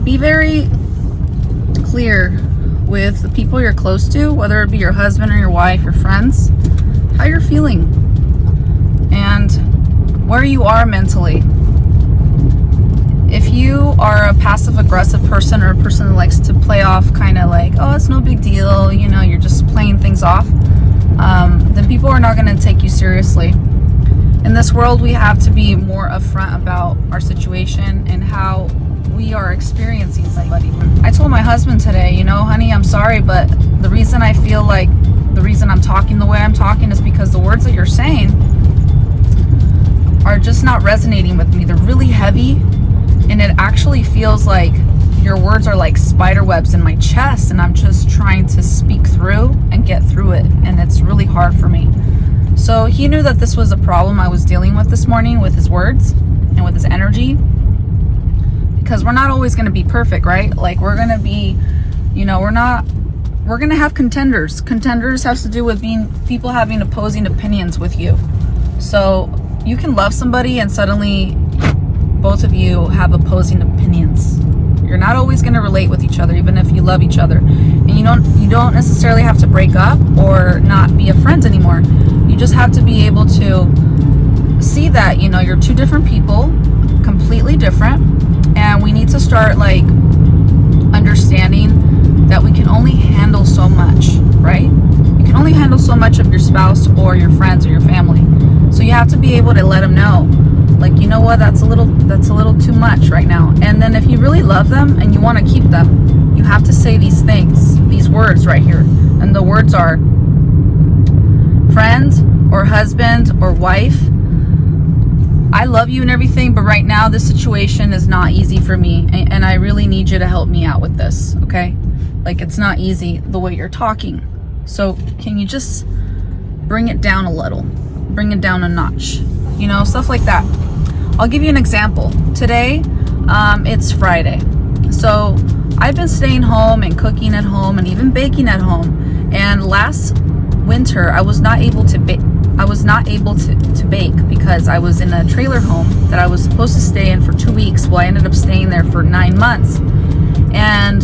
be very clear with the people you're close to, whether it be your husband or your wife, your friends, how you're feeling and where you are mentally. If you are a passive aggressive person or a person that likes to play off kind of like, oh, it's no big deal, you know, you're just playing things off, then people are not going to take you seriously. In this world, we have to be more upfront about our situation and how we are experiencing somebody. I told my husband today, you know, honey, I'm sorry, but the reason I feel like the reason I'm talking the way I'm talking is because the words that you're saying are just not resonating with me. They're really heavy, and it actually feels like your words are like spider webs in my chest, and I'm just trying to speak through and get through it, and it's really hard for me. So he knew that this was a problem I was dealing with this morning with his words and with his energy, because we're not always going to be perfect, right? Like, we're going to be, you know, we're going to have contenders. Contenders has to do with being people having opposing opinions with you. So you can love somebody and suddenly both of you have opposing opinions. You're not always going to relate with each other, even if you love each other. And you don't necessarily have to break up or not be a friend anymore. You just have to be able to see that, you know, you're two different people, completely different, and we need to start like understanding that we can only handle so much, right? You can only handle so much of your spouse or your friends or your family. So you have to be able to let them know, like, you know what, that's a little too much right now. And then if you really love them and you want to keep them, you have to say these things, these words right here. And the words are, friend or husband or wife, I love you and everything, but right now this situation is not easy for me, and I really need you to help me out with this, okay? Like, it's not easy the way you're talking. So can you just bring it down a little? Bring it down a notch, you know, stuff like that. I'll give you an example. Today, it's Friday. So I've been staying home and cooking at home and even baking at home. And last winter, I was not able to bake because I was in a trailer home that I was supposed to stay in for 2 weeks. Well, I ended up staying there for 9 months. And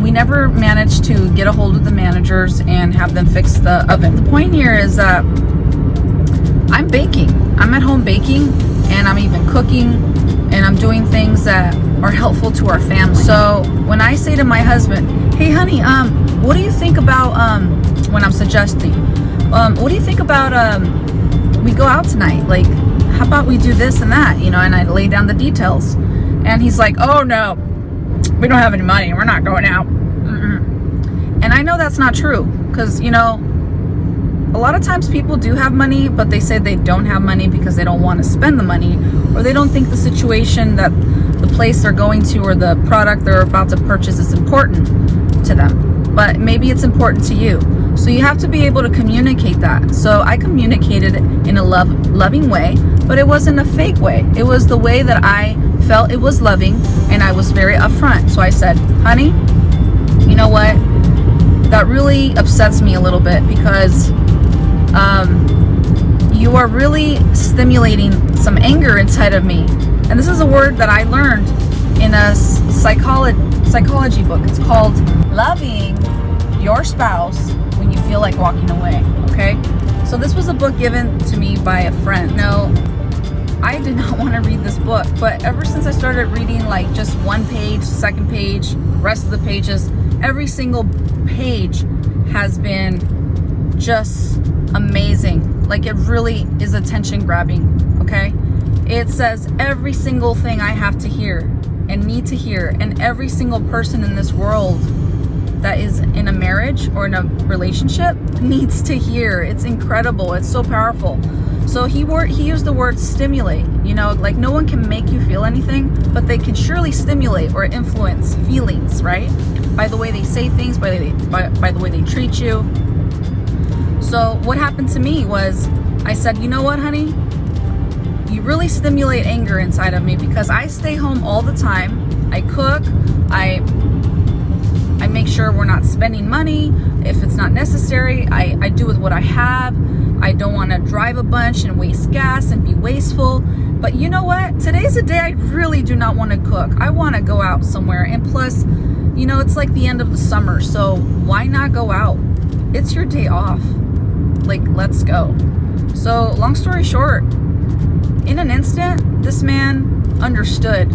we never managed to get a hold of the managers and have them fix the oven. The point here is that I'm baking. I'm at home baking, and I'm even cooking, and I'm doing things that are helpful to our family. So when I say to my husband, hey honey, what do you think about, when I'm suggesting, what do you think about we go out tonight? Like, how about we do this and that, you know, and I lay down the details. And he's like, oh no, we don't have any money, we're not going out. And I know that's not true, because, you know, a lot of times people do have money, but they say they don't have money because they don't want to spend the money, or they don't think the situation, that the place they're going to or the product they're about to purchase is important to them. But maybe it's important to you. So you have to be able to communicate that. So I communicated in a loving way, but it wasn't a fake way. It was the way that I felt it was loving, and I was very upfront. So I said, honey, you know what? That really upsets me a little bit, because you are really stimulating some anger inside of me. And this is a word that I learned in a psychology book. It's called Loving Your Spouse When You Feel Like Walking Away, okay? So this was a book given to me by a friend. No, I did not want to read this book, but ever since I started reading like just one page, second page, rest of the pages, every single page has been just amazing. Like, it really is attention grabbing, okay? It says every single thing I have to hear and need to hear, and every single person in this world that is in a marriage or in a relationship needs to hear. It's incredible. It's so powerful. So he used the word stimulate. You know, like, no one can make you feel anything, but they can surely stimulate or influence feelings, right? By the way they say things, by the way they treat you. So what happened to me was, I said, you know what, honey? You really stimulate anger inside of me, because I stay home all the time. I cook. I make sure we're not spending money. if it's not necessary, I do with what I have. I don't want to drive a bunch and waste gas and be wasteful. But you know what? Today's a day I really do not want to cook. I want to go out somewhere. And plus, you know, it's like the end of the summer, so why not go out? It's your day off. Like, let's go. So, long story short, in an instant, this man understood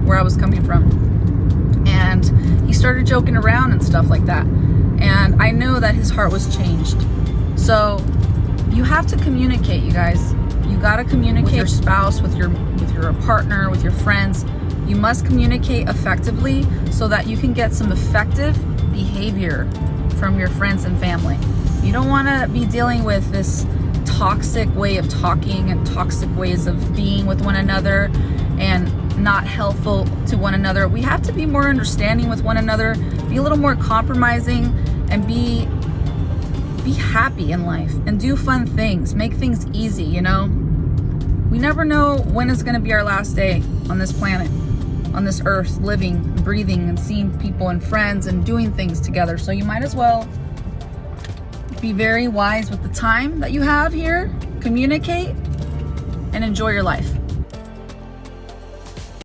where I was coming from. And he started joking around and stuff like that. And I knew that his heart was changed. So, you have to communicate, you guys. You gotta communicate with your spouse, with your partner, with your friends. You must communicate effectively so that you can get some effective behavior from your friends and family. You don't want to be dealing with this toxic way of talking and toxic ways of being with one another and not helpful to one another. We have to be more understanding with one another, be a little more compromising, and be happy in life and do fun things, make things easy, you know? We never know when it's going to be our last day on this planet, on this earth, living, breathing, and seeing people and friends and doing things together. So you might as well be very wise with the time that you have here, communicate, and enjoy your life.